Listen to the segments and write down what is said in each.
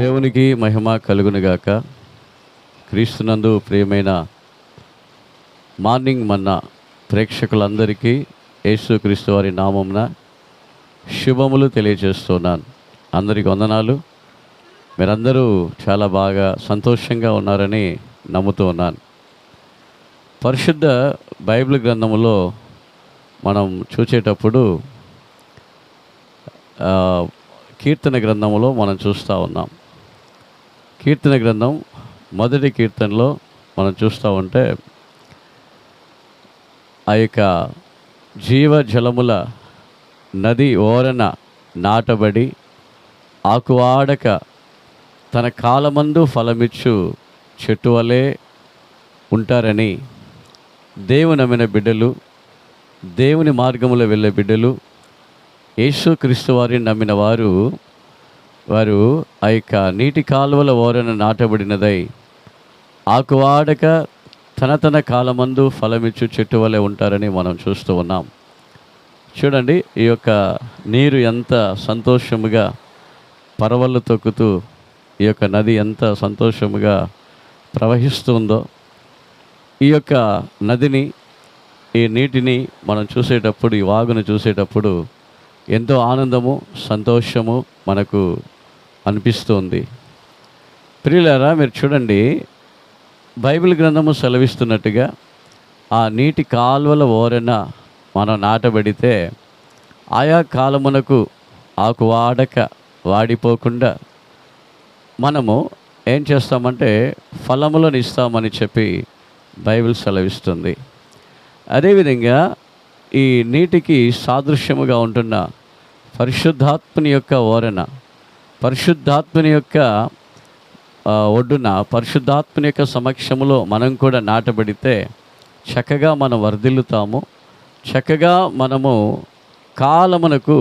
దేవునికి మహిమ కలుగునుగాక. క్రీస్తునందు ప్రియమైన మార్నింగ్ మన్నా ప్రేక్షకులందరికీ యేసుక్రీస్తు వారి నామమున శుభములు తెలియజేస్తున్నాను. అందరికీ వందనాలు. మీరందరూ చాలా బాగా సంతోషంగా ఉన్నారని నమ్ముతూ ఉన్నాను. పరిశుద్ధ బైబిల్ గ్రంథములో మనం చూసేటప్పుడు కీర్తన గ్రంథంలో మనం చూస్తూ ఉన్నాం. కీర్తన గ్రంథం మొదటి కీర్తనలో మనం చూస్తూ ఉంటే ఆ యొక్క జీవజలముల నది ఓరన నాటబడి ఆకువాడక తన కాలమందు ఫలమిచ్చు చెట్టు వలె ఉంటారని దేవుని నమ్మిన బిడ్డలు, దేవుని మార్గములో వెళ్ళే బిడ్డలు, యేసుక్రీస్తు వారిని నమ్మిన వారు ఆ యొక్క నీటి కాలువల ఓరన నాటబడినదై ఆకువాడక తన కాలమందు ఫలమిచ్చు చెట్టు వలె ఉంటారని మనం చూస్తూ ఉన్నాం. చూడండి, ఈ యొక్క నీరు ఎంత సంతోషముగా పరవళ్ళు తొక్కుతూ ఈ యొక్క నది ఎంత సంతోషముగా ప్రవహిస్తుందో. ఈ యొక్క నదిని, ఈ నీటిని మనం చూసేటప్పుడు, ఈ వాగును చూసేటప్పుడు ఎంతో ఆనందము, సంతోషము మనకు అనిపిస్తుంది. ప్రియులారా, మీరు చూడండి, బైబిల్ గ్రంథము సెలవిస్తున్నట్టుగా ఆ నీటి కాలువల ఓరన మనం నాటబడితే ఆయా కాలమునకు ఆకు వాడక వాడిపోకుండా మనము ఏం చేస్తామంటే ఫలములను ఇస్తామని చెప్పి బైబిల్ సెలవిస్తుంది. అదేవిధంగా ఈ నీటికి సాదృశ్యముగా ఉంటున్న పరిశుద్ధాత్మని యొక్క ఓరన, పరిశుద్ధాత్మని యొక్క ఒడ్డున, పరిశుద్ధాత్మని యొక్క సమక్షములో మనం కూడా నాటబడితే చక్కగా మనం వర్ధిల్లుతాము. చక్కగా మనము కాలమునకు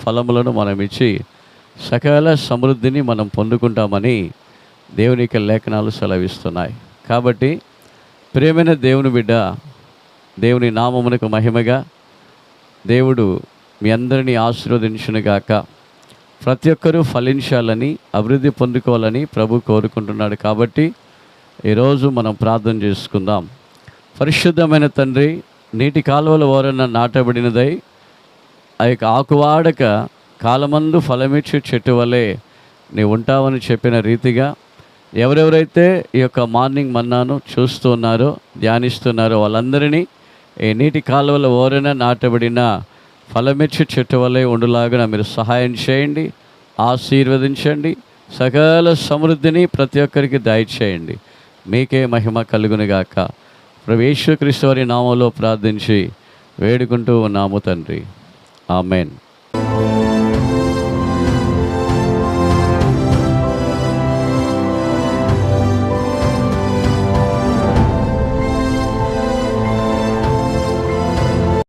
ఫలములను మనం ఇచ్చి సకల సమృద్ధిని మనం పొందుకుంటామని దేవుని యొక్క లేఖనాలు సెలవిస్తున్నాయి. కాబట్టి ప్రియమైన దేవుని బిడ్డ, దేవుని నామమునకు మహిమగా దేవుడు మీ అందరినీ ఆశీర్వదించునుగాక. ప్రతి ఒక్కరూ ఫలించాలని, అభివృద్ధి పొందుకోవాలని ప్రభు కోరుకుంటున్నాడు. కాబట్టి ఈరోజు మనం ప్రార్థన చేసుకుందాం. పరిశుద్ధమైన తండ్రి, నీటి కాలువల ఓరన నాటబడినదై ఆ యొక్క ఆకువాడక కాలమందు ఫలమిచ్చు చెట్టు వలె నీవు ఉంటావని చెప్పిన రీతిగా ఎవరెవరైతే ఈ యొక్క మార్నింగ్ మన్నాను చూస్తున్నారో, ధ్యానిస్తున్నారో వాళ్ళందరినీ ఈ నీటి కాలువల ఓరన నాటబడిన ఫలమిచ్చు చెట్టు వలె ఉండులాగా మీరు సహాయం చేయండి, ఆశీర్వదించండి. సకల సమృద్ధిని ప్రతి ఒక్కరికి దయచేయండి. మీకే మహిమ కలుగునుగాక. ప్రభు యేసుక్రీస్తు వారి నామములో ప్రార్థించి వేడుకుంటూ ఉన్నాము తండ్రి. ఆమెన్.